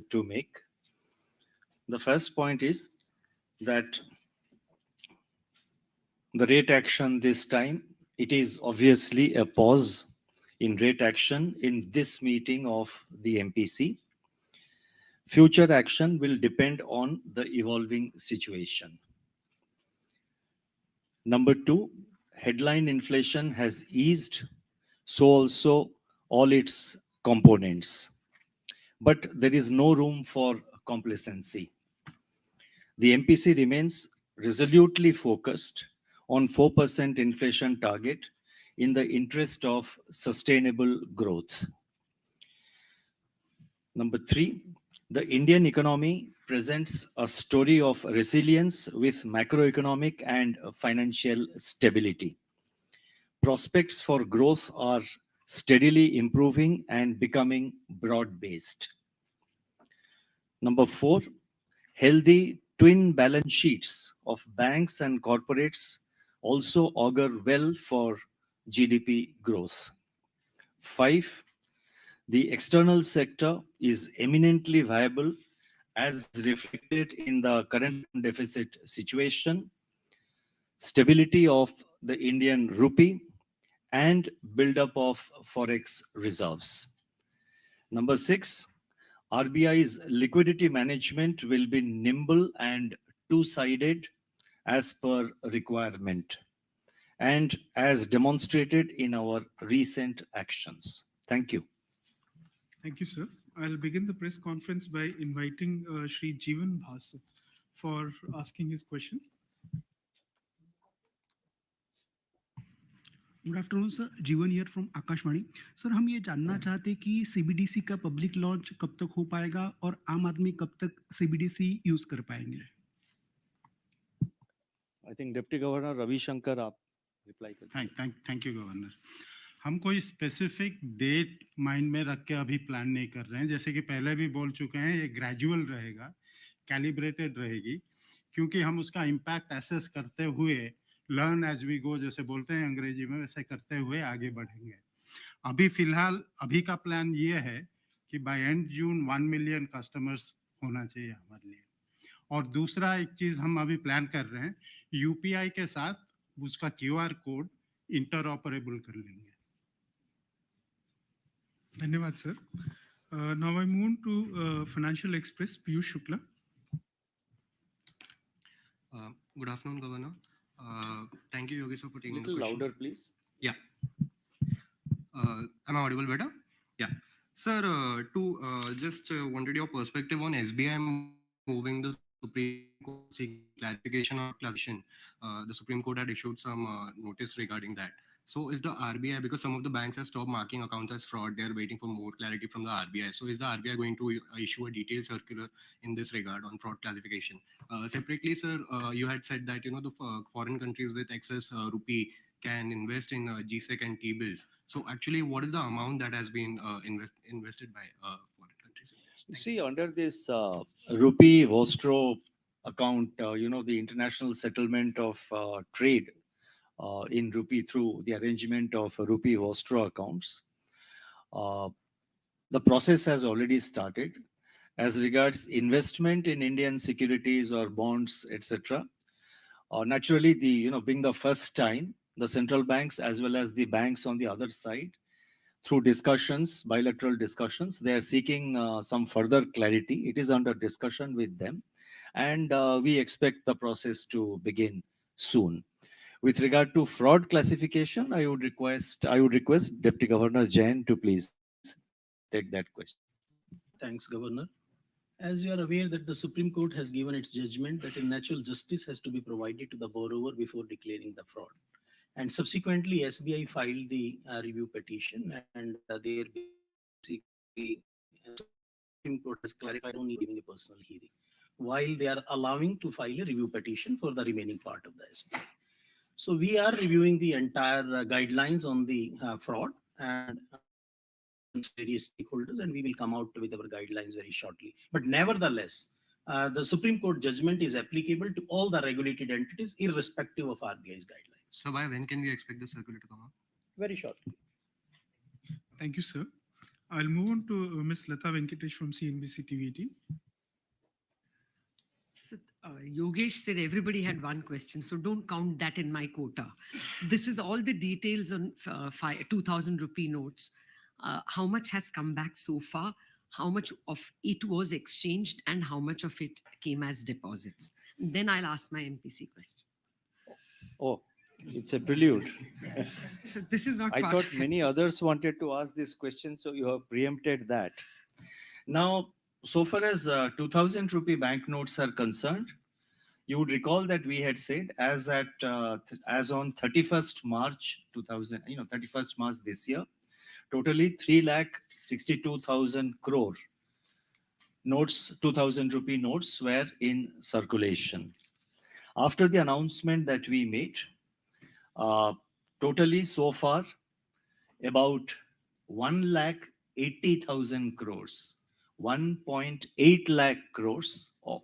to make. The first point is that the rate action this time, it is obviously a pause in rate action in this meeting of the MPC. Future action will depend on the evolving situation. Number two, headline inflation has eased, so also all its components. But there is no room for complacency. The MPC remains resolutely focused on 4% inflation target in the interest of sustainable growth. Number three, the Indian economy presents a story of resilience with macroeconomic and financial stability. Prospects for growth are steadily improving and becoming broad-based. Number four, healthy twin balance sheets of banks and corporates also augur well for GDP growth. Five, the external sector is eminently viable as reflected in the current deficit situation, stability of the Indian rupee, and buildup of forex reserves. Number six, RBI's liquidity management will be nimble and two-sided as per requirement and as demonstrated in our recent actions. Thank you. Thank you, sir. I'll begin the press conference by inviting Shri Jeevan Bhas for asking his question. Good afternoon sir, जीवन here from Akashvani. Sir, हम ये जानना चाहते कि CBDC का public launch कब तक हो पाएगा और आम आदमी कब तक सीबीडीसी यूज कर पाएंगे? I think deputy governor Ravishankar आप रिप्लाई करें। Thank you governor. हम कोई स्पेसिफिक डेट माइंड में रख के अभी प्लान नहीं कर रहे हैं। जैसे कि पहले भी बोल चुके हैं, ये ग्रेजुअल रहेगा, कैलिब्रेटेड रहेगी, क्योंकि हम उसका इम्पैक्ट एसेस करते हुए लर्न एज वी गो, जैसे बोलते हैं अंग्रेजी में, वैसे करते हुए आगे बढ़ेंगे। अभी फिलहाल अभी का प्लान ये है कि by end June 1 million customers होना चाहिए हमारे लिए। और दूसरा एक चीज हम अभी प्लान कर रहे हैं, यूपीआई के साथ उसका क्यूआर कोड इंटरऑपरेबल कर लेंगे। धन्यवाद sir. Now I move to Financial Express, Piyush Shukla. Good afternoon, Governor. Thank you, Yogi, sir, for taking the Little question. louder, please. Yeah. Am I audible better? Yeah. Sir, just wanted your perspective on SBI moving the Supreme Court seeking clarification on classification. The Supreme Court had issued some notice regarding that. So is the RBI, because some of the banks have stopped marking accounts as fraud, they're waiting for more clarity from the RBI. So is the RBI going to issue a detailed circular in this regard on fraud classification? Separately, sir, you had said that the foreign countries with excess rupee can invest in GSEC and T-bills. So actually, what is the amount that has been invested by foreign countries in this? You see, under this rupee Vostro account, the international settlement of trade in rupee through the arrangement of rupee Vostro accounts, the process has already started. As regards investment in Indian securities or bonds, etc., naturally, being the first time, the central banks as well as the banks on the other side, through discussions, bilateral discussions, they are seeking some further clarity. It is under discussion with them, and we expect the process to begin soon. With regard to fraud classification, I would request Deputy Governor Jain to please take that question. Thanks, Governor. As you are aware that the Supreme Court has given its judgment that a natural justice has to be provided to the borrower before declaring the fraud. And subsequently, SBI filed the review petition, and there basically Supreme Court has clarified no need giving a personal hearing, while they are allowing to file a review petition for the remaining part of the SBI. So we are reviewing the entire guidelines on the fraud and various stakeholders, and we will come out with our guidelines very shortly. But nevertheless, the Supreme Court judgment is applicable to all the regulated entities, irrespective of RBI's guidelines. So by when can we expect the circular to come out? Very shortly. Thank you, sir. I'll move on to Ms. Lata Venkatesh from CNBC TV18. So, Yogesh said everybody had one question, so don't count that in my quota. This is all the details on 2,000 rupee notes. How much has come back so far? How much of it was exchanged, and how much of it came as deposits? Then I'll ask my MPC question. Oh, it's a prelude. So this is not. I part thought of many it. others wanted to ask this question, so you have preempted that. Now, so far as 2000 rupee banknotes are concerned, you would recall that we had said as on 31st March 2000, 31st March this year, totally 3,62,000 crore notes, 2000 rupee notes were in circulation. After the announcement that we made, totally so far about 1,80,000 crores, 1.8 lakh crores of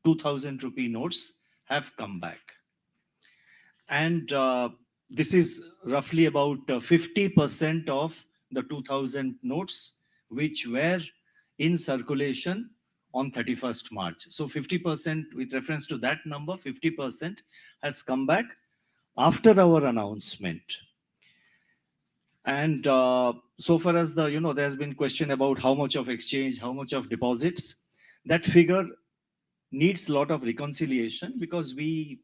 2000 rupee notes have come back. And this is roughly about 50% of the 2000 notes which were in circulation on 31st March. So 50%, with reference to that number, 50% has come back after our announcement. And so far as there's been question about how much of exchange, how much of deposits, that figure needs a lot of reconciliation, because we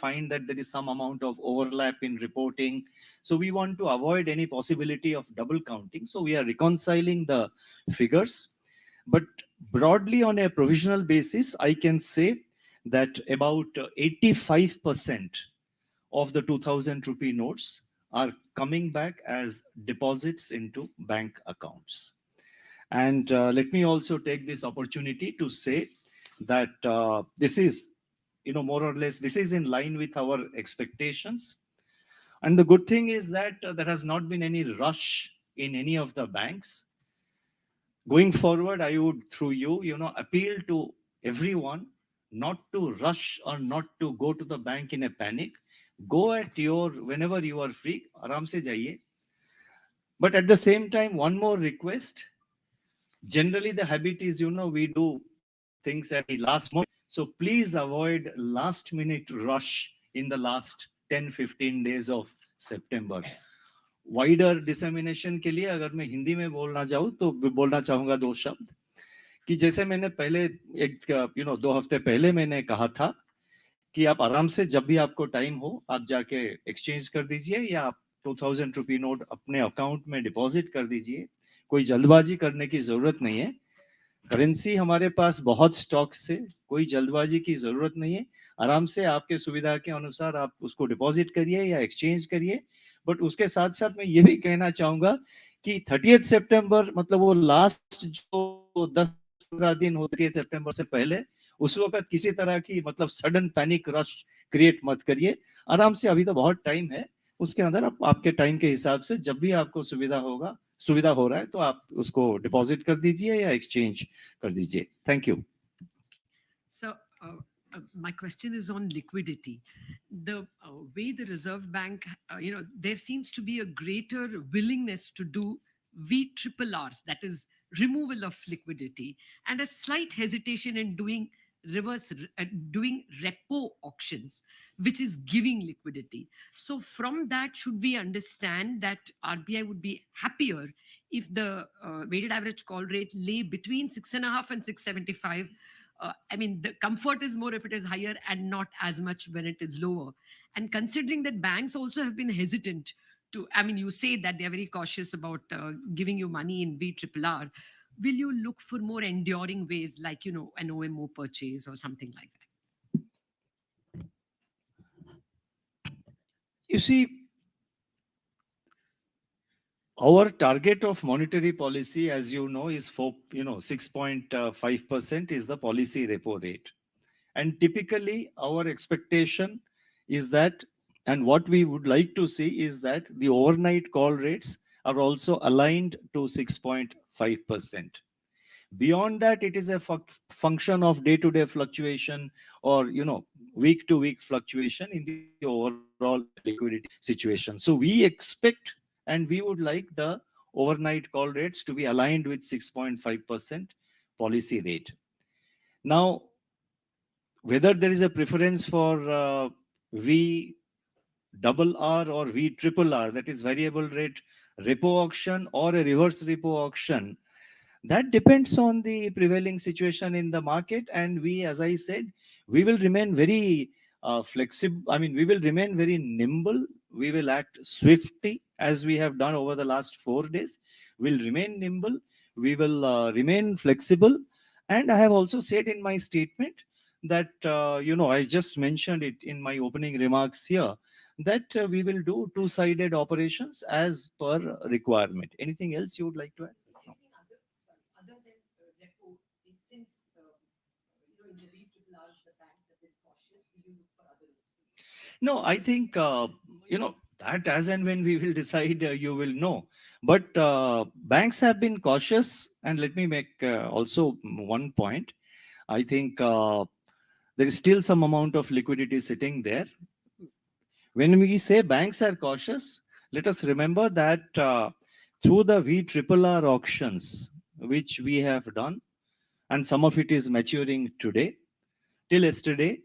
find that there is some amount of overlap in reporting. So we want to avoid any possibility of double counting. So we are reconciling the figures. But broadly, on a provisional basis, I can say that about 85% of the 2000 rupee notes are coming back as deposits into bank accounts. And let me also take this opportunity to say that this is, more or less, this is in line with our expectations. And the good thing is that there has not been any rush in any of the banks. Going forward, I would, through you, appeal to everyone not to rush or not to go to the bank in a panic. Go at whenever you are free, aram se jaiye. But at the same time, one more request. Generally, the habit is, we do things at the last moment. So please avoid last minute rush in the last 10-15 days of September. Wider dissemination के लिए अगर मैं हिंदी में बोलना चाहूँ तो बोलना चाहूंगा दो शब्द, कि जैसे मैंने पहले 2 हफ्ते पहले मैंने कहा था कि आप आराम से जब भी आपको टाइम हो आप जाके एक्सचेंज कर दीजिए, या आप 2000 रुपी नोट अपने अकाउंट में डिपॉजिट कर दीजिए. कोई जल्दबाजी करने की जरूरत नहीं है. करेंसी हमारे पास बहुत स्टॉक से, कोई जल्दबाजी की जरूरत नहीं है. आराम से आपके सुविधा के अनुसार आप उसको डिपॉजिट करिए या एक्सचेंज करिए. बट उसके साथ साथ मैं ये भी कहना चाहूंगा कि 30 सितंबर मतलब वो लास्ट जो 10-15 दिन होती है सितंबर से पहले, उस वक्त किसी तरह की मतलब सडन पैनिक रश क्रिएट मत करिए. आराम से, अभी तो बहुत टाइम है, उसके अंदर आप आपके टाइम के हिसाब से जब भी आपको सुविधा हो रहा है तो आप उसको डिपॉजिट कर दीजिए या एक्सचेंज कर दीजिए. Thank you. So, my question is on liquidity. The way the Reserve Bank, there seems to be a greater willingness to do VRRRs, that is removal of liquidity, and a slight hesitation in doing doing repo auctions, which is giving liquidity. So from that, should we understand that RBI would be happier if the weighted average call rate lay between 6.5 and 675? I mean, the comfort is more if it is higher and not as much when it is lower. And considering that banks also have been hesitant to, I mean, you say that they are very cautious about giving you money in VRRR. Will you look for more enduring ways like, an OMO purchase or something like that? You see, our target of monetary policy, as you know, is 6.5% is the policy repo rate. And typically our expectation is that, and what we would like to see is that the overnight call rates are also aligned to 6.5%. Beyond that, it is a function of day-to-day fluctuation or, week-to-week fluctuation in the overall liquidity situation. So we expect and we would like the overnight call rates to be aligned with 6.5% policy rate. Now, whether there is a preference for V double R or V triple R, that is variable rate repo auction or a reverse repo auction, that depends on the prevailing situation in the market. And we, as I said, we will remain very flexible. I mean, we will remain very nimble. We will act swiftly as we have done over the last 4 days. We'll remain nimble. We will remain flexible. And I have also said in my statement that, I just mentioned it in my opening remarks here, that we will do two-sided operations as per requirement. Anything else you would like to add? Other than repo, since in the REIT the banks have been cautious, will you look for other instruments? No, I think, that as and when we will decide, you will know. But banks have been cautious. And let me make also one point. I think there is still some amount of liquidity sitting there. When we say banks are cautious, let us remember that through the VRRR auctions, which we have done, and some of it is maturing today, till yesterday,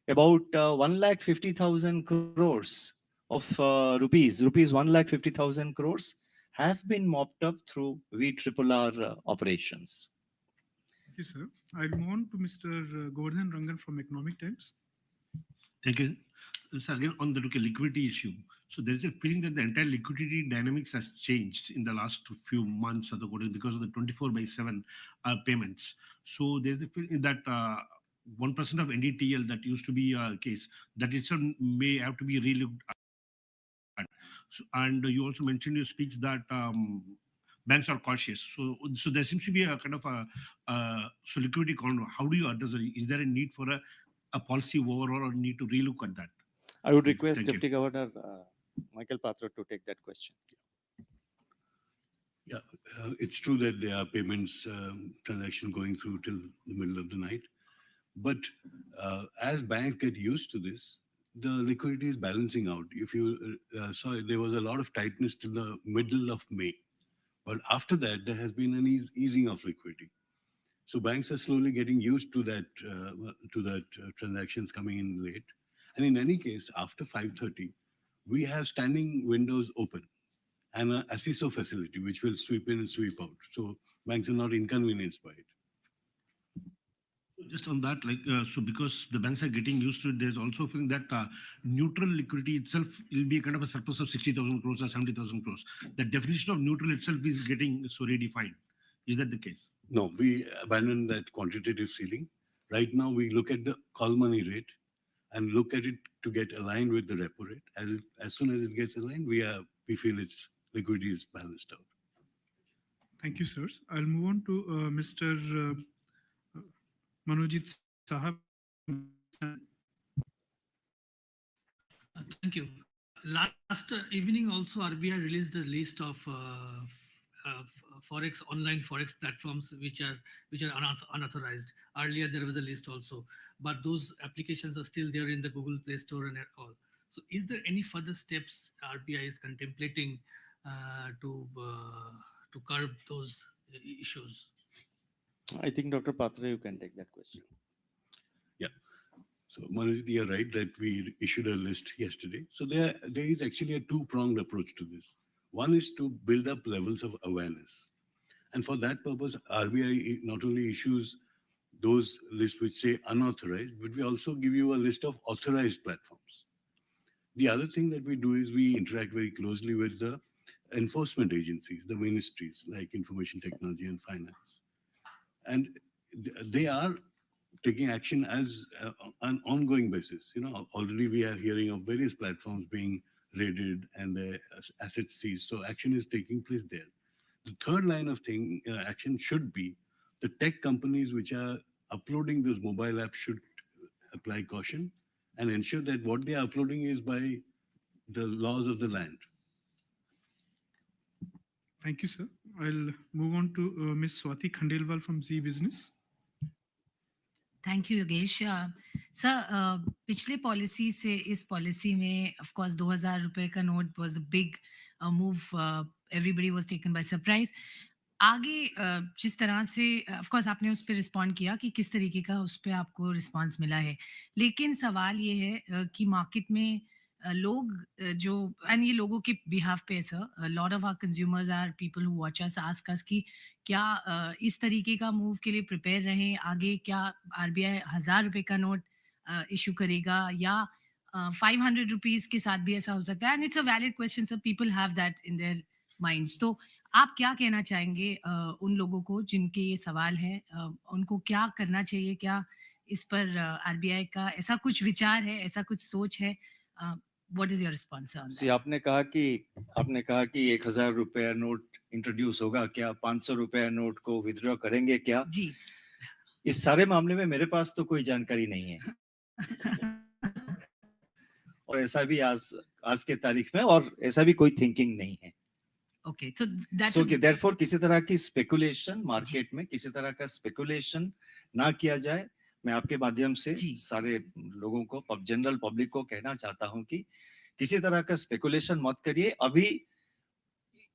about 150,000 crores of rupees 150,000 crores have been mopped up through VRRR operations. Thank you, sir. I'll move on to Mr. Govardhan Rangan from Economic Times. Thank you. So again, on the liquidity issue, so there's a feeling that the entire liquidity dynamics has changed in the last few months of the quarter because of the 24/7 payments. So there's a feeling that 1% of NDTL that used to be a case that itself may have to be relooked at. So, and you also mentioned in your speech that banks are cautious. So there seems to be a kind of so liquidity corner. How do you address it? Is there a need for a policy overall or need to relook at that? I would request Thank you. Deputy Governor Michael Patra to take that question. Yeah, it's true that there are payments transaction going through till the middle of the night. But as banks get used to this, the liquidity is balancing out. If you saw, there was a lot of tightness till the middle of May. But after that, there has been an easing of liquidity. So banks are slowly getting used to that transactions coming in late. And in any case, after 5:30, we have standing windows open and an ASISO facility, which will sweep in and sweep out. So banks are not inconvenienced by it. So just on that, so because the banks are getting used to it, there's also a feeling that neutral liquidity itself will be a kind of a surplus of 60,000 crores or 70,000 crores. The definition of neutral itself is getting so redefined. Is that the case? No, we abandoned that quantitative ceiling. Right now, we look at the call money rate and look at it to get aligned with the repo rate. As soon as it gets aligned, we feel its liquidity is balanced out. Thank you, sirs. I'll move on to Mr. Manojit Sahab. Thank you. Last evening also RBI released a list of online forex platforms which are unauthorized. Earlier there was a list also, but those applications are still there in the Google Play Store and all. So is there any further steps RBI is contemplating to curb those issues? I think Dr. Patra, you can take that question. Yeah. So Manojit, you're right that we issued a list yesterday. So there is actually a two-pronged approach to this. One is to build up levels of awareness. And for that purpose, RBI not only issues those lists which say unauthorized, but we also give you a list of authorized platforms. The other thing that we do is we interact very closely with the enforcement agencies, the ministries like Information Technology and Finance. And they are taking action as an ongoing basis. Already we are hearing of various platforms being raided and their assets seized. So action is taking place there. The third line of action should be the tech companies which are uploading those mobile apps should apply caution and ensure that what they are uploading is by the laws of the land. Thank you, sir. I'll move on to Ms. Swati Khandelwal from Zee Business. Thank you Yogesh sir पिछले policy से इस policy में of course 2000 रुपए का note was a big move everybody was taken by surprise. आगे जिस तरह से ऑफ कोर्स आपने उस पे रिस्पॉन्ड किया कि किस तरीके का उस पे आपको रिस्पॉन्स मिला है, लेकिन सवाल ये है कि मार्केट में लोग जो एंड ये लोगों के बिहाफ पे है sir, lot of our consumers are people who watch us ask us कि क्या इस तरीके का मूव के लिए प्रिपेयर रहें, आगे क्या आरबीआई 1,000 रुपए का नोट इशू करेगा या 500 रुपीज के साथ भी ऐसा हो सकता है, and it's a valid question sir, people have that in their minds. तो आप क्या कहना चाहेंगे उन लोगों को जिनके ये सवाल है, उनको क्या करना चाहिए, क्या इस पर आरबीआई का ऐसा कुछ विचार है, ऐसा कुछ सोच है? What is your response on see that? आपने कहा कि 1,000 रुपया नोट इंट्रोड्यूस होगा क्या, 500 रुपया नोट को विथड्रॉ करेंगे क्या? जी। इस सारे मामले में मेरे पास तो कोई जानकारी नहीं है और ऐसा भी आज के तारीख में और ऐसा भी कोई थिंकिंग नहीं है। Okay, so that's so therefore किसी तरह की स्पेकुलेशन मार्केट में, किसी तरह का स्पेकुलेशन ना किया जाए। मैं आपके माध्यम से जी। सारे लोगों को, जनरल पब्लिक को कहना चाहता हूं कि किसी तरह का स्पेकुलेशन मत करिए। अभी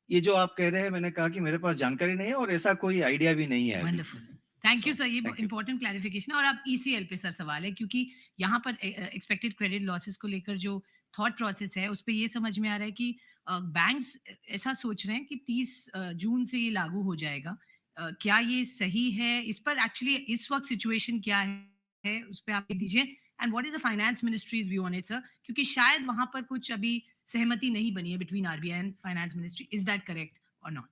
ये जो आप कह रहे हैं, मैंने कहा कि मेरे पास जानकारी नहीं है और ऐसा कोई आइडिया भी नहीं है अभी। वंडरफुल, थैंक यू सर, ये Thank you. इंपॉर्टेंट क्लैरिफिकेशन है। और अब ईसीएल पे सर सवाल है, क्योंकि यहाँ पर एक्सपेक्टेड क्रेडिट लॉसेस को लेकर जो थॉट प्रोसेस है उस पे ये समझ में आ रहा है कि बैंक्स ऐसा सोच रहे हैं कि 30 जून से ये लागू हो जाएगा। क्या ये सही है? इस पर एक्चुअली इस वक्त सिचुएशन क्या है उस पे आप दीजिए, and what is the finance ministries view on it sir, क्योंकि शायद वहां पर कुछ अभी सहमति नहीं बनी है between RBI and finance ministry, is that correct और नॉट?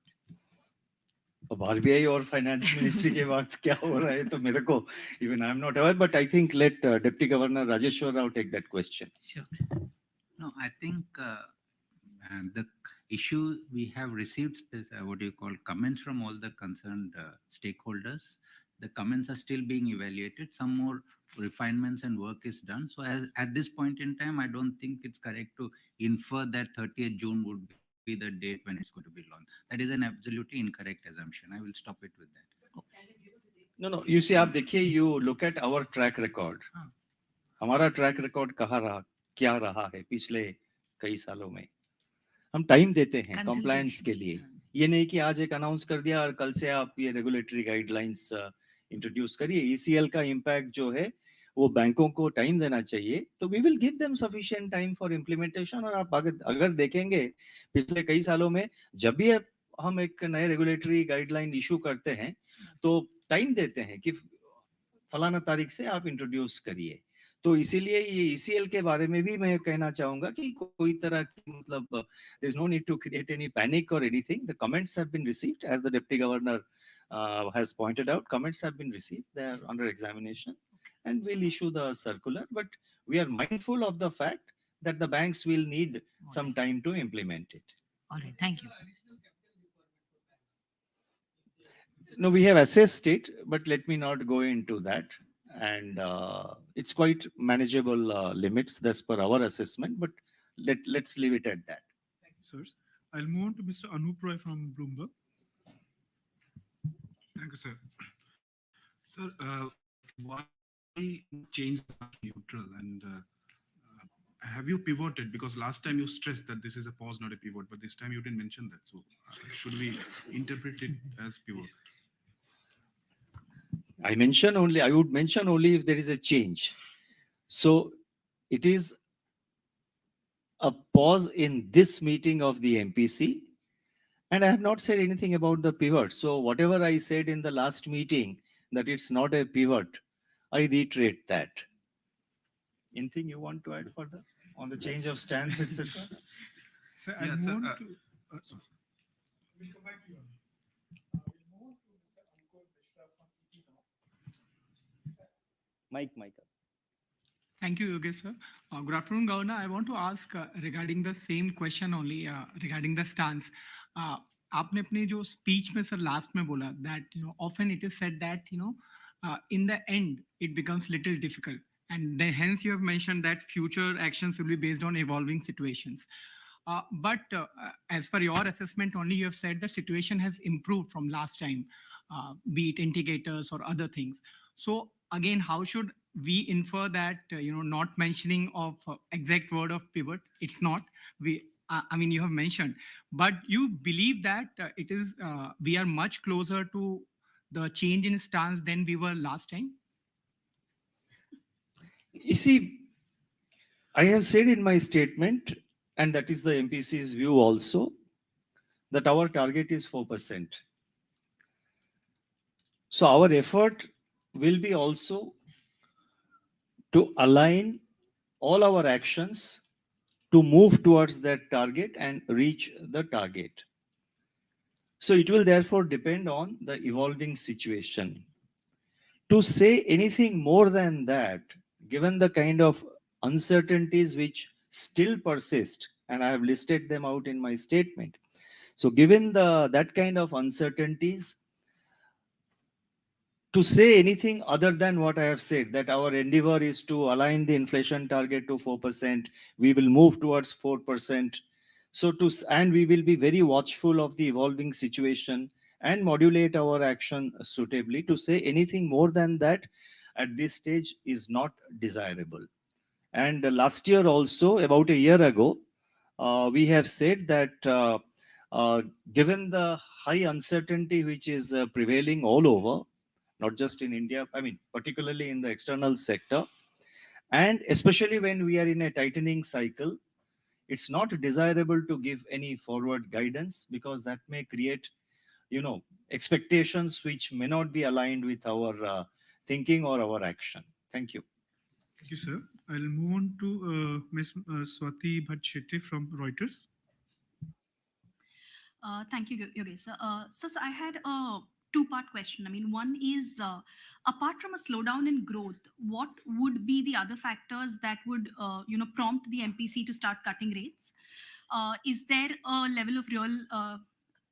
अब आरबीआई और फाइनेंस मिनिस्ट्री के बाद क्या हो रहा है तो मेरे को even I am not aware, but I think let deputy governor Rajeshwar Rao take that question. Sure. No, I think the issue we have received what do you call comments from all the concerned stakeholders. The comments are still being evaluated. Some more refinements and work is done. So at this point in time, I don't think it's correct to infer that 30th June would be the date when it's going to be launched. That is an absolutely incorrect assumption. I will stop it with that. No, you see, आप देखिए, you look at our track record. हाँ। हमारा track record क्या रहा है पिछले कई सालों में। हम टाइम देते हैं कंप्लायंस के लिए। ये नहीं कि आज एक अनाउंस कर दिया और कल से आप ये रेगुलेटरी गाइडलाइंस इंट्रोड्यूस करिए। ईसीएल का इम्पैक्ट जो है वो बैंकों को टाइम देना चाहिए, तो we will give them sufficient time for implementation. और आप अगर देखेंगे पिछले कई सालों में जब भी हम एक नए रेगुलेटरी गाइडलाइन इशू करते हैं तो टाइम देते हैं कि फलाना तारीख से आप इंट्रोड्यूस करिए। तो इसीलिए ये ईसीएल के बारे में भी मैं कहना चाहूंगा कि कोई तरह की मतलब there is no need to create any panic और anything. The comments have been received as the deputy governor has pointed out. Comments have been received, they are under examination, and we'll issue the circular, but we are mindful of the fact that the banks will need some time to implement it. All right, thank you. No, we have assessed it, but let me not go into that. And it's quite manageable limits, that's per our assessment, but let's leave it at that. Thank you, sir. I'll move on to Mr. Anup Roy from Bloomberg. Thank you, sir. Sir, why change neutral, and have you pivoted? Because last time you stressed that this is a pause, not a pivot, but this time you didn't mention that. So should we interpret it as pivot? I would mention only if there is a change. So it is a pause in this meeting of the MPC. And I have not said anything about the pivot. So whatever I said in the last meeting, that it's not a pivot, I reiterate that. Anything you want to add further on the change of stance, etc.? Sir, I'll Yeah, move sir, on to... sorry. We'll come back to you. We'll move on to Mr. Ankur Mishra from ET Now. Mike. Thank you, Yogesh sir. Good afternoon, Governor. I want to ask regarding the same question only regarding the stance. आपने अपने जो speech में sir last में बोला that often it is said that in the end it becomes little difficult, and then hence you have mentioned that future actions will be based on evolving situations. But as per your assessment only, you have said the situation has improved from last time, be it indicators or other things. So again, how should we infer that not mentioning of exact word of pivot? It's not. I mean, you have mentioned, but you believe that it is we are much closer to the change in stance than we were last time. You see, I have said in my statement, and that is the MPC's view also, that our target is 4%. So our effort will be also to align all our actions to move towards that target and reach the target. So it will therefore depend on the evolving situation. To say anything more than that, given the kind of uncertainties which still persist, and I have listed them out in my statement. So given that kind of uncertainties, to say anything other than what I have said, that our endeavor is to align the inflation target to 4%, we will move towards 4%. And we will be very watchful of the evolving situation and modulate our action suitably. To say anything more than that at this stage is not desirable. And last year also, about a year ago, we have said that given the high uncertainty which is prevailing all over, not just in India, I mean, particularly in the external sector, and especially when we are in a tightening cycle, it's not desirable to give any forward guidance because that may create, expectations which may not be aligned with our thinking or our action. Thank you. Thank you, sir. I'll move on to Ms. Swati Bhatt Shetty from Reuters. Thank you, Yogesh. So I had a two-part question. I mean, one is, apart from a slowdown in growth, what would be the other factors that would, prompt the MPC to start cutting rates? Is there a level of real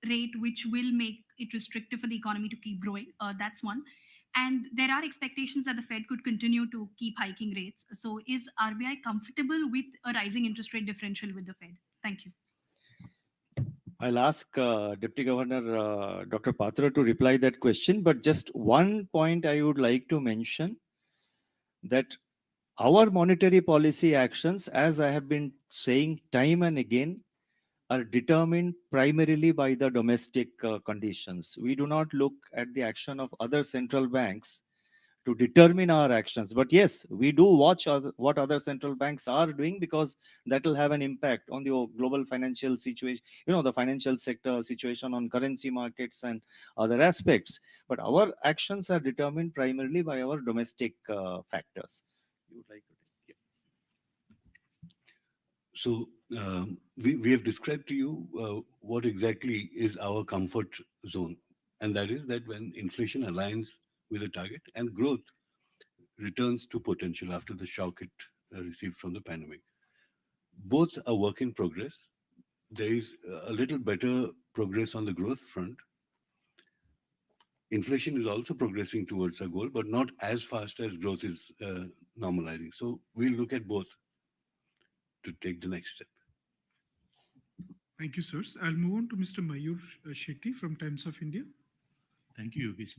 rate which will make it restrictive for the economy to keep growing? That's one. And there are expectations that the Fed could continue to keep hiking rates. So is RBI comfortable with a rising interest rate differential with the Fed? Thank you. I'll ask Deputy Governor Dr. Patra to reply that question, but just one point I would like to mention, that our monetary policy actions, as I have been saying time and again, are determined primarily by the domestic conditions. We do not look at the action of other central banks to determine our actions. But yes, we do watch what other central banks are doing, because that will have an impact on the global financial situation, the financial sector situation, on currency markets and other aspects. But our actions are determined primarily by our domestic factors. You would like to take? Yeah. So we have described to you what exactly is our comfort zone. And that is that when inflation aligns with a target and growth returns to potential after the shock it received from the pandemic. Both are work in progress. There is a little better progress on the growth front. Inflation is also progressing towards our goal, but not as fast as growth is normalizing. So we'll look at both to take the next step. Thank you, sirs. I'll move on to Mr. Mayur Shetty from Times of India. Thank you, Yogesh.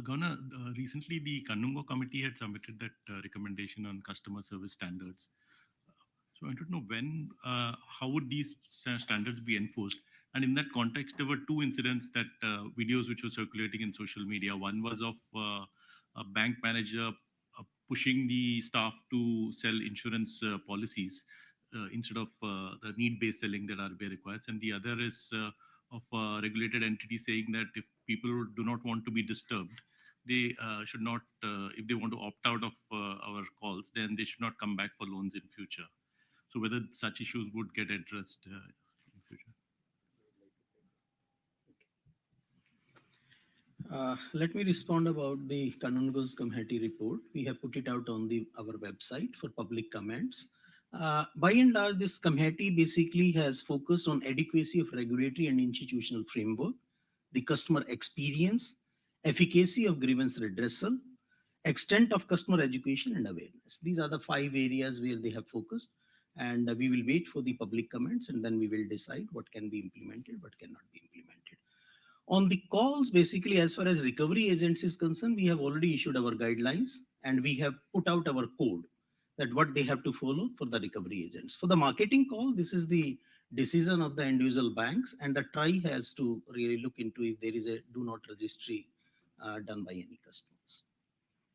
Governor, recently the Kannungo committee had submitted that recommendation on customer service standards. So I don't know when, how would these standards be enforced? And in that context, there were two incidents that videos which were circulating in social media. One was of a bank manager pushing the staff to sell insurance policies instead of the need-based selling that RBI requires. And the other is of a regulated entity saying that if people do not want to be disturbed, they should not, if they want to opt out of our calls, then they should not come back for loans in future. So whether such issues would get addressed in future. Let me respond about the Kannungo's committee report. We have put it out on our website for public comments. By and large, this committee basically has focused on adequacy of regulatory and institutional framework, the customer experience, efficacy of grievance redressal, extent of customer education and awareness. These are the 5 areas where they have focused, and we will wait for the public comments, and then we will decide what can be implemented, what cannot be implemented. On the calls, basically, as far as recovery agents is concerned, we have already issued our guidelines, and we have put out our code that what they have to follow for the recovery agents. For the marketing call, this is the decision of the individual banks, and the TRAI has to really look into if there is a do not registry done by any customers.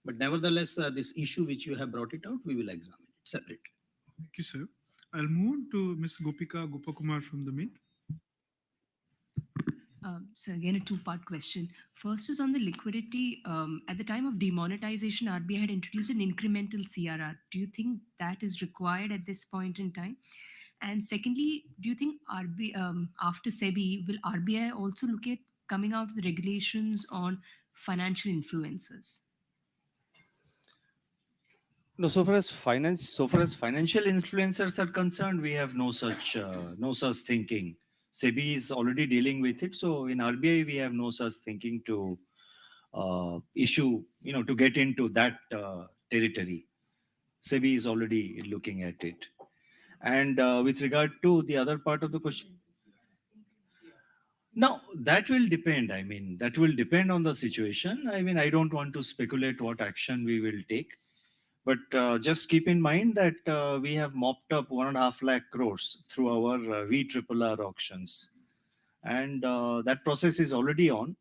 But nevertheless, this issue which you have brought it out, we will examine it separately. Thank you, sir. I'll move on to Ms. Gopika Gopakumar from the Mint. So again, a two-part question. First is on the liquidity. At the time of demonetization, RBI had introduced an incremental CRR. Do you think that is required at this point in time? And secondly, do you think after SEBI, will RBI also look at coming out with regulations on financial influencers? No, so far as financial influencers are concerned, we have no such thinking. SEBI is already dealing with it. So in RBI, we have no such thinking to issue, to get into that territory. SEBI is already looking at it. And with regard to the other part of the question, now that will depend. I mean, that will depend on the situation. I mean, I don't want to speculate what action we will take. But just keep in mind that we have mopped up 1.5 lakh crores through our VRRR auctions. And that process is already on.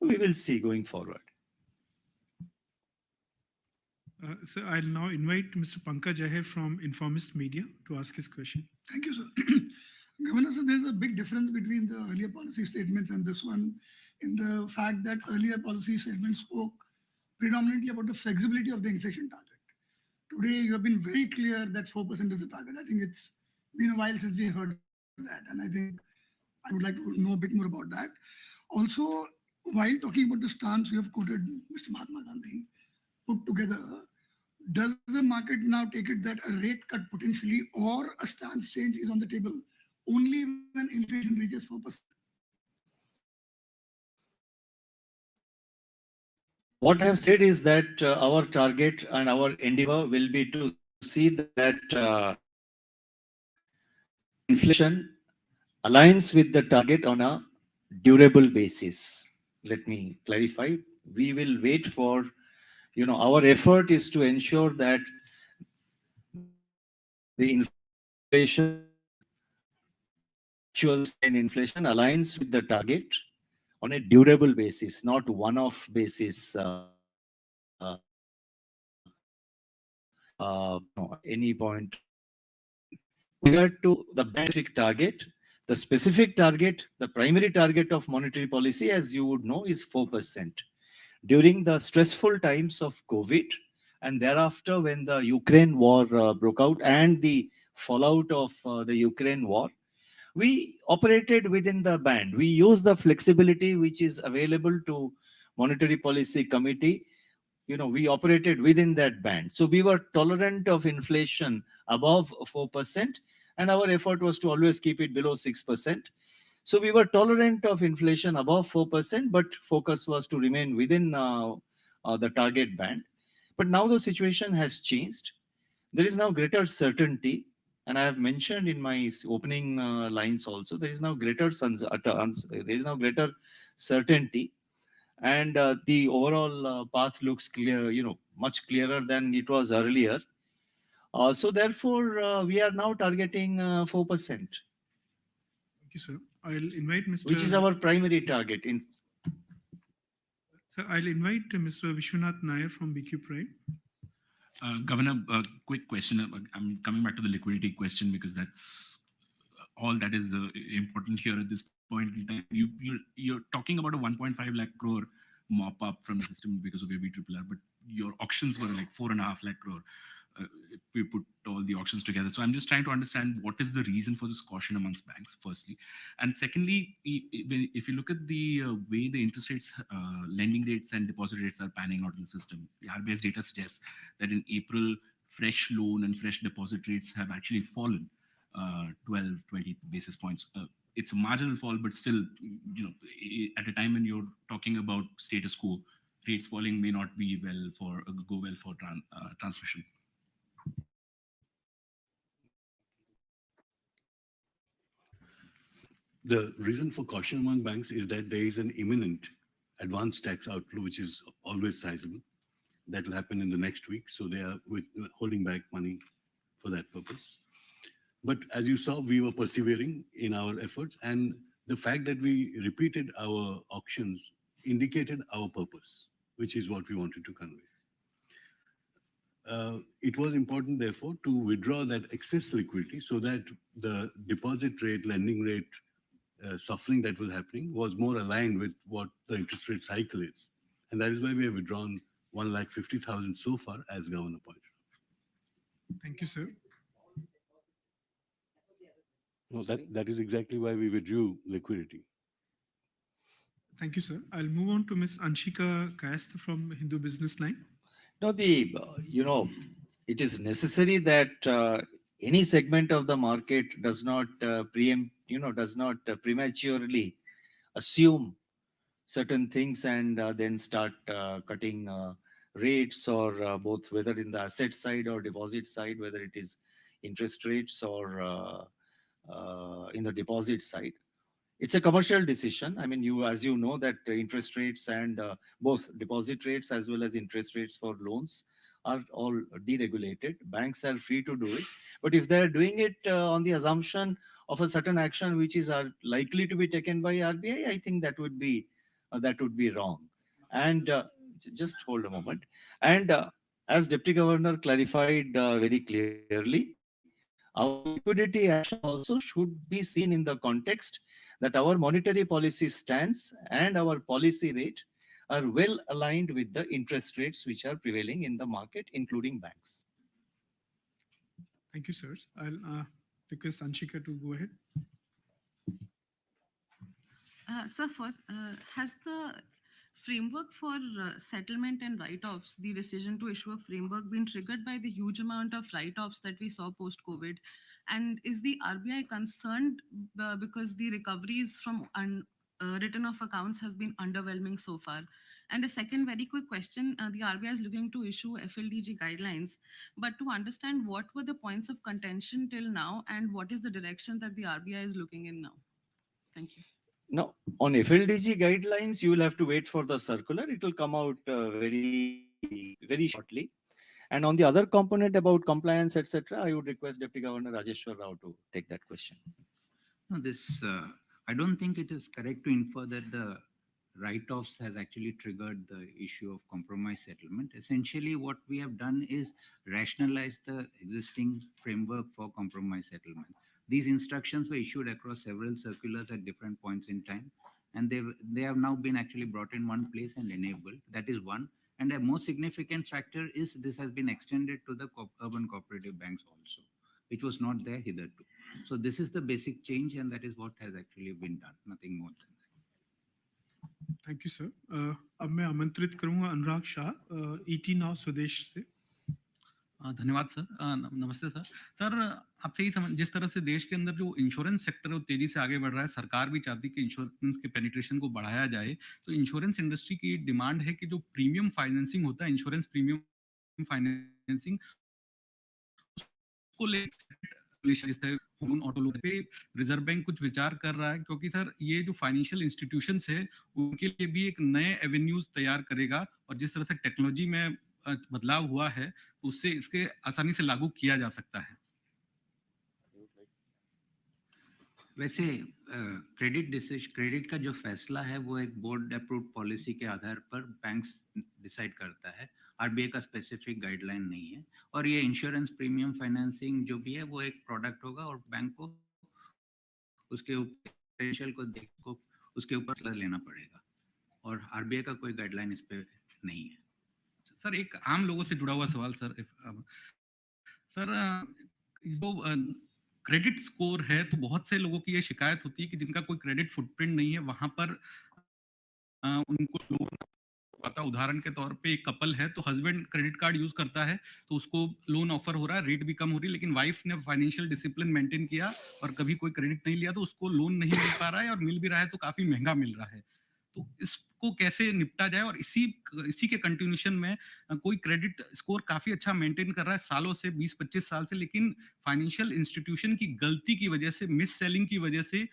We will see going forward. So I'll now invite Mr. Pankaj Ahe from Informist Media to ask his question. Thank you, sir. Governor, so there's a big difference between the earlier policy statements and this one in the fact that earlier policy statements spoke predominantly about the flexibility of the inflation target. Today, you have been very clear that 4% is the target. I think it's been a while since we heard that, and I think I would like to know a bit more about that. Also, while talking about the stance you have quoted Mr. Mahatma Gandhi put together, does the market now take it that a rate cut potentially or a stance change is on the table only when inflation reaches 4%? What I have said is that our target and our endeavor will be to see that inflation aligns with the target on a durable basis. Let me clarify. We will wait for, our effort is to ensure that the inflation, actual inflation aligns with the target on a durable basis, not one-off basis. Any point. Regard to the basic target, the specific target, the primary target of monetary policy, as you would know, is 4%. During the stressful times of COVID, and thereafter when the Ukraine war broke out and the fallout of the Ukraine war, we operated within the band. We used the flexibility which is available to Monetary Policy Committee. We operated within that band. So we were tolerant of inflation above 4%, and our effort was to always keep it below 6%. So we were tolerant of inflation above 4%, but focus was to remain within the target band. But now the situation has changed. There is now greater certainty. And I have mentioned in my opening lines also, there is now greater certainty, and the overall path looks clear, much clearer than it was earlier. So therefore, we are now targeting 4%. Thank you, sir. I'll invite Mr. Which is our primary target. Sir, I'll invite Mr. Vishwanath Nair from BQ Prime. Governor, a quick question. I'm coming back to the liquidity question because that's all that is important here at this point in time. You're talking about a 1.5 lakh crore mop up from the system because of your VRRR, but your auctions were like 4.5 lakh crore. We put all the auctions together. So I'm just trying to understand what is the reason for this caution amongst banks, firstly. And secondly, if you look at the way the interest rates, lending rates and deposit rates are panning out in the system, the RBI's data suggests that in April, fresh loan and fresh deposit rates have actually fallen 12, 20 basis points. It's a marginal fall, but still, at a time when you're talking about status quo, rates falling may not be go well for transmission. The reason for caution among banks is that there is an imminent advance tax outflow, which is always sizable. That will happen in the next week. So they are holding back money for that purpose. But as you saw, we were persevering in our efforts, and the fact that we repeated our auctions indicated our purpose, which is what we wanted to convey. It was important, therefore, to withdraw that excess liquidity so that the deposit rate, lending rate softening that was happening was more aligned with what the interest rate cycle is. And that is why we have withdrawn 1,50,000 so far, as Governor pointed out. Thank you, sir. No, that is exactly why we withdrew liquidity. Thank you, sir. I'll move on to Ms. Anshika Kayasth from Hindu Business Line. Now, it is necessary that any segment of the market does not prematurely assume certain things and then start cutting rates or both, whether in the asset side or deposit side, whether it is interest rates or in the deposit side. It's a commercial decision. I mean, as you know, that interest rates and both deposit rates as well as interest rates for loans are all deregulated. Banks are free to do it. But if they're doing it on the assumption of a certain action which is likely to be taken by RBI, I think that would be wrong. And just hold a moment. And as Deputy Governor clarified very clearly, our liquidity action also should be seen in the context that our monetary policy stance and our policy rate are well aligned with the interest rates which are prevailing in the market, including banks. Thank you, sir. I'll request Anshika to go ahead. Sir, first, has the framework for settlement and write-offs, the decision to issue a framework, been triggered by the huge amount of write-offs that we saw post-COVID? And is the RBI concerned because the recoveries from written-off accounts has been underwhelming so far? And a second very quick question, the RBI is looking to issue FLDG guidelines, but to understand what were the points of contention till now and what is the direction that the RBI is looking in now? Thank you. Now, on FLDG guidelines, you will have to wait for the circular. It will come out very, very shortly. And on the other component about compliance, etc., I would request Deputy Governor Rajeshwar Rao to take that question. No, I don't think it is correct to infer that the write-offs has actually triggered the issue of compromise settlement. Essentially, what we have done is rationalize the existing framework for compromise settlement. These instructions were issued across several circulars at different points in time, and they have now been actually brought in one place and enabled. That is one. And a more significant factor is this has been extended to the urban cooperative banks also, which was not there hitherto. So this is the basic change, and that is what has actually been done, nothing more than that. Thank you, sir. अब मैं आमंत्रित करूंगा अनुराग Shah, ET Now स्वदेश से. धन्यवाद sir. नमस्ते sir. Sir, आपसे ही जिस तरह से देश के अंदर जो इंश्योरेंस सेक्टर है तेजी से आगे बढ़ रहा है, सरकार भी चाहती है कि इंश्योरेंस के पेनिट्रेशन को बढ़ाया जाए, तो इंश्योरेंस इंडस्ट्री की डिमांड है कि जो प्रीमियम फाइनेंसिंग होता है, इंश्योरेंस प्रीमियम फाइनेंसिंग, उसको लोन ऑटो लोन पे रिजर्व बैंक कुछ विचार कर रहा है, क्योंकि सर ये जो फाइनेंशियल इंस्टीट्यूशंस है उनके लिए भी एक नए एवेन्यूज तैयार करेगा, और जिस तरह से टेक्नोलॉजी में बदलाव हुआ है तो उससे इसके आसानी से लागू किया जा सकता है। वैसे क्रेडिट का जो फैसला है वो एक बोर्ड अप्रूव्ड पॉलिसी के आधार पर बैंक्स डिसाइड करता है, आरबीआई का स्पेसिफिक गाइडलाइन नहीं है। और ये इंश्योरेंस प्रीमियम फाइनेंसिंग जो भी है वो एक प्रोडक्ट होगा और बैंक को उसके पोटेंशियल को उसके ऊपर लेना पड़ेगा, और आरबीआई का कोई गाइडलाइन इस पे नहीं है। सर, एक आम लोगों से जुड़ा हुआ सवाल सर, जो क्रेडिट स्कोर है तो बहुत से लोगों की ये शिकायत होती है कि जिनका कोई क्रेडिट फुटप्रिंट नहीं है वहां पर उनको लोन आता। उदाहरण के तौर पे एक कपल है तो हस्बैंड क्रेडिट कार्ड यूज करता है तो उसको लोन ऑफर हो रहा है, रेट भी कम हो रही है, लेकिन वाइफ ने फाइनेंशियल डिसिप्लिन मेंटेन किया और कभी कोई क्रेडिट नहीं लिया तो उसको लोन नहीं मिल पा रहा है, और मिल भी रहा है तो काफी महंगा मिल रहा है। तो इसको कैसे निपटा जाए? और इसी के कंटिन्यूशन में कोई क्रेडिट स्कोर काफी अच्छा मेंटेन कर रहा है सालों से, 20-25 साल से, लेकिन फाइनेंशियल इंस्टीट्यूशन की गलती की वजह से, मिस सेलिंग की वजह से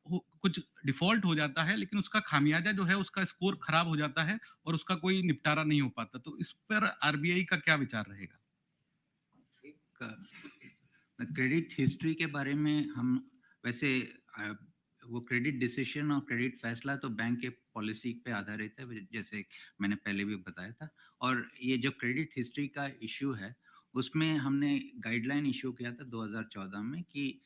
कुछ डिफॉल्ट हो जाता है, लेकिन उसका खामियाजा जो है उसका स्कोर खराब हो जाता है और उसका कोई निपटारा नहीं हो पाता। तो इस पर आरबीआई का क्या विचार रहेगा? क्रेडिट हिस्ट्री के बारे में हम वैसे वो क्रेडिट डिसीजन और क्रेडिट फैसला तो बैंक के पॉलिसी पे आधारित है, जैसे मैंने पहले भी बताया था। और ये जो क्रेडिट हिस्ट्री का इशू है उसमें हमने गाइडलाइन इशू किया था 2014 में कि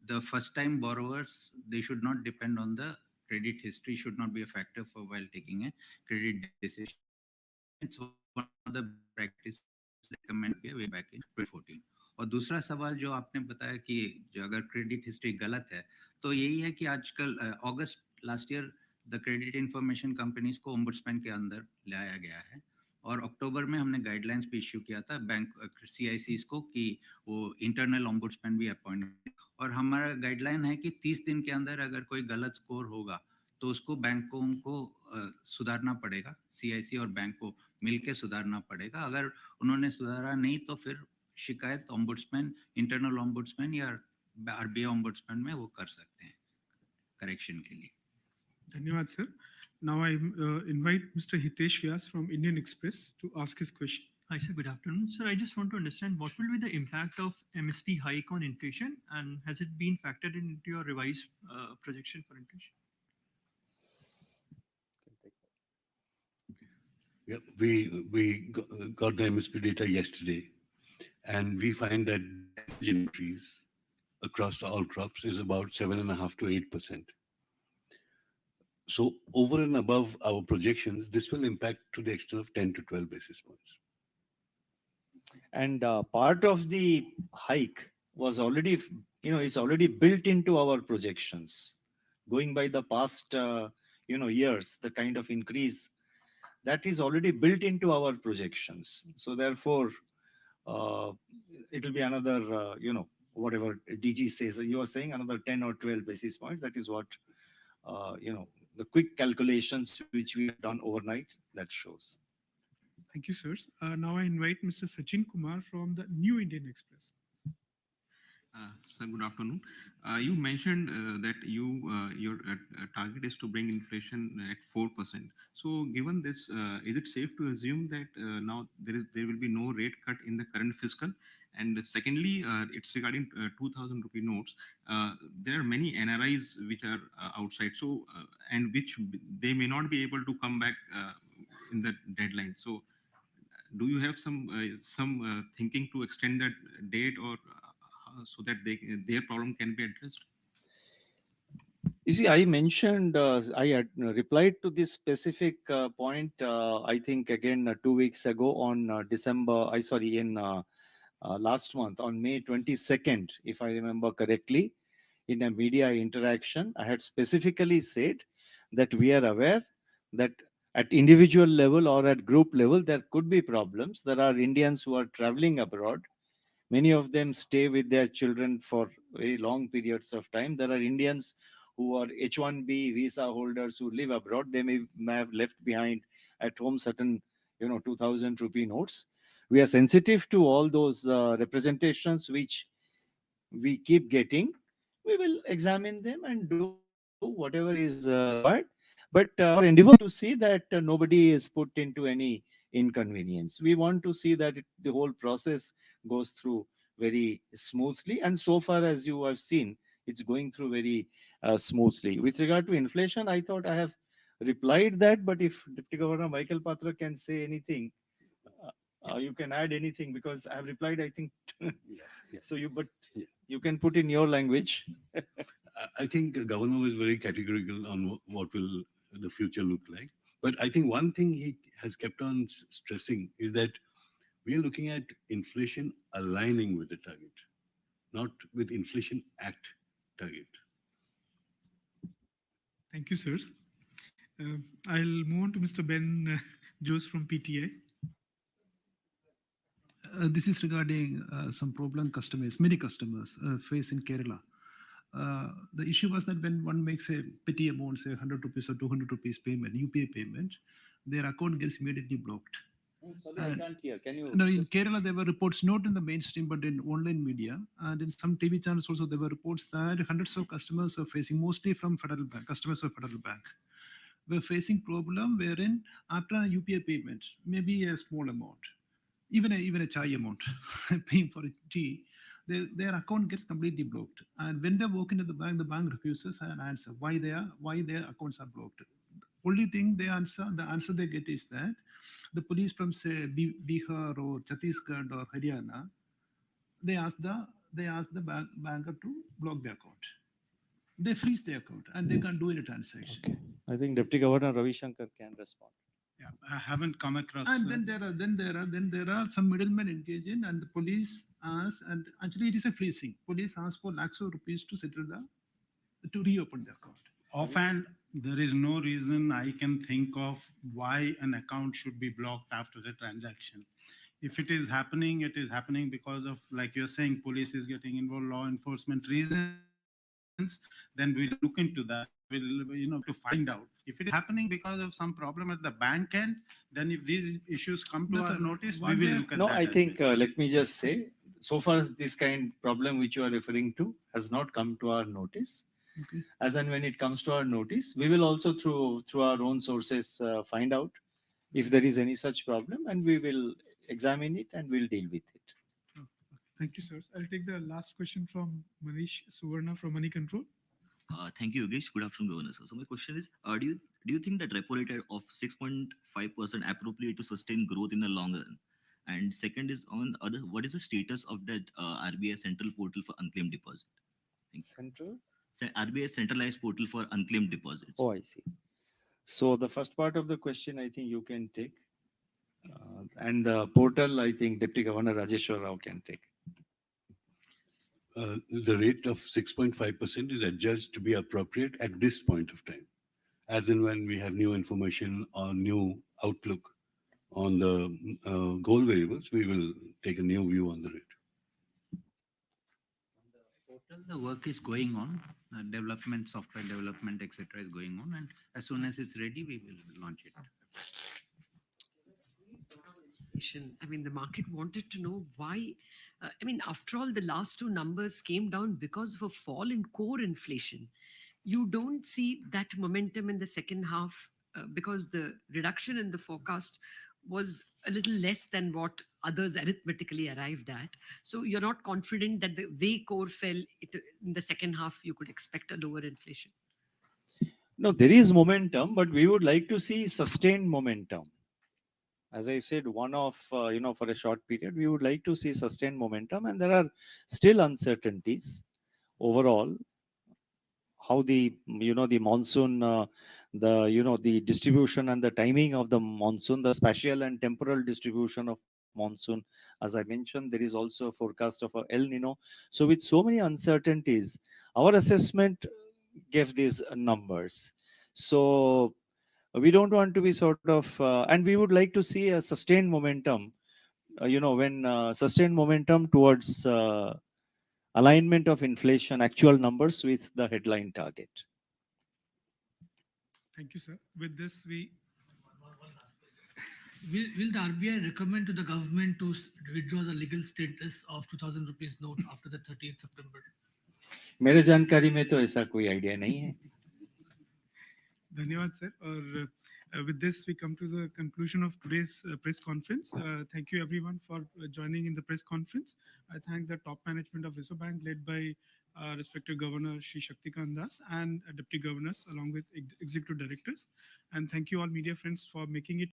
the first time borrowers, they should not depend on the credit history, should not be a factor for while taking a credit decision. It's one of the practice recommended किया way back in 2014. और दूसरा सवाल जो आपने बताया कि जो अगर क्रेडिट हिस्ट्री गलत है तो यही है कि आजकल अगस्त last year the credit information companies को ओम्बुड्समैन के अंदर लाया गया है और अक्टूबर में हमने गाइडलाइंस भी इश्यू किया था बैंक CICs को कि वो इंटरनल ओम्बुड्समैन भी अपॉइंट, और हमारा गाइडलाइन है कि 30 दिन के अंदर अगर कोई गलत स्कोर होगा तो उसको बैंकों को सुधारना पड़ेगा, CIC और बैंक को मिलके सुधारना पड़ेगा। अगर उन्होंने सुधारा नहीं तो फिर शिकायत ओम्बुड्समैन, इंटरनल ओम्बुड्समैन या RBI ओम्बुड्समैन में वो कर सकते हैं करेक्शन के लिए। धन्यवाद sir. Now I invite Mr. Hitesh Vyas from Indian Express to ask his question. Hi, sir. Good afternoon. Sir, I just want to understand what will be the impact of MSP hike on inflation, and has it been factored into your revised projection for inflation? Yeah, we got the MSP data yesterday, and we find that increase across all crops is about 7.5 to 8%. So over and above our projections, this will impact to the extent of 10 to 12 basis points. And part of the hike was already, it's already built into our projections. Going by the past, years, the kind of increase that is already built into our projections. So therefore, it will be another, whatever DG says. You are saying another 10 or 12 basis points. That is what, the quick calculations which we have done overnight, that shows. Thank you, sir. Now I invite Mr. Sachin Kumar from the New Indian Express. Sir, good afternoon. You mentioned that your target is to bring inflation at 4%. So, given this, is it safe to assume that now there will be no rate cut in the current fiscal? And secondly, it's regarding 2,000 rupee notes. There are many NRIs which are outside, so and which they may not be able to come back in the deadline. So, do you have some thinking to extend that date or so that their problem can be addressed? You see, I mentioned, I had replied to this specific point, I think again 2 weeks ago on last month on May 22nd, if I remember correctly, in a media interaction. I had specifically said that we are aware that at individual level or at group level, there could be problems. There are Indians who are traveling abroad. Many of them stay with their children for very long periods of time. There are Indians who are H-1B visa holders who live abroad. They may have left behind at home certain, 2,000 rupee notes. We are sensitive to all those representations which we keep getting. We will examine them and do whatever is required. But our endeavor to see that nobody is put into any inconvenience. We want to see that the whole process goes through very smoothly. And so far, as you have seen, it's going through very smoothly. With regard to inflation, I thought I have replied that. But if Deputy Governor Michael Patra can say anything, you can add anything, because I have replied, I think. So you can put in your language. I think the governor was very categorical on what will the future look like. But I think one thing he has kept on stressing is that we are looking at inflation aligning with the target, not with inflation at target. Thank you, sirs. I'll move on to Mr. Ben Jose from PTI. This is regarding some problem many customers face in Kerala. The issue was that when one makes a petty amount, say 100 rupees or 200 rupees payment, UPI payment, their account gets immediately blocked. Sorry, I can't hear. Can you? No, in Kerala, there were reports not in the mainstream, but in online media and in some TV channels also, there were reports that hundreds of customers were facing, mostly from Federal Bank, customers of Federal Bank, were facing problem wherein after a UPI payment, maybe a small amount, even a chai amount, paying for a tea, their account gets completely blocked. And when they walk into the bank refuses an answer why their accounts are blocked. Only thing the answer they get is that the police from say Bihar or Chhattisgarh or Haryana, they ask the banker to block the account. They freeze the account and they can't do any transaction. I think Deputy Governor Ravi Shankar can respond. Yeah, I haven't come across. And then there are some middlemen engaged in, and the police ask, and actually it is a freezing. Police ask for lakhs of rupees to to reopen the account. Offhand, there is no reason I can think of why an account should be blocked after the transaction. If it is happening because of, like you're saying, police is getting involved, law enforcement reasons, then we'll look into that. We'll, to find out. If it is happening because of some problem at the bank end, then if these issues come to No, our sir. notice, we One will day- look at No, that. I as think, well. let me just say, so far this kind problem which you are referring to has not come to our notice. Okay. As and when it comes to our notice, we will also through our own sources find out if there is any such problem, and we will examine it and we'll deal with it. Thank you, sir. I'll take the last question from Manish Suvarna from Money Control. Thank you, Yogesh. Good afternoon, Governor. Sir. So my question is, do you think that repo rate of 6.5% appropriate to sustain growth in the long run? And second is on other, what is the status of that RBI central portal for unclaimed deposit? Central? RBI centralized portal for unclaimed deposits. Oh, I see. So the first part of the question, I think you can take. And the portal, I think Deputy Governor Rajeshwar Rao can take. The rate of 6.5% is adjudged to be appropriate at this point of time. As and when we have new information or new outlook on the goal variables, we will take a new view on the rate. Portal, the work is going on, development, software development, etc. is going on, and as soon as it's ready, we will launch it. I mean, the market wanted to know why. I mean, after all, the last two numbers came down because of a fall in core inflation. You don't see that momentum in the second half because the reduction in the forecast was a little less than what others arithmetically arrived at. So you're not confident that the way core fell in the second half, you could expect a lower inflation. No, there is momentum, but we would like to see sustained momentum. As I said, for a short period, we would like to see sustained momentum, and there are still uncertainties overall. How the monsoon, the distribution and the timing of the monsoon, the spatial and temporal distribution of monsoon. As I mentioned, there is also a forecast of a El Nino. So with so many uncertainties, our assessment gave these numbers. So we don't want to be sort of, and we would like to see a sustained momentum, sustained momentum towards alignment of inflation, actual numbers with the headline target. Thank you, sir. With this, Will the RBI recommend to the government to withdraw the legal status of 2,000 rupees note after the 30th September? मेरे जानकारी में तो ऐसा कोई idea नहीं है. Dhanyawad, sir. With this, we come to the conclusion of today's press conference. Thank you, everyone, for joining in the press conference. I thank the top management of Reserve Bank, led by respected Governor Shri Shaktikant Das and Deputy Governors, along with Executive Directors. And thank you all media friends for making it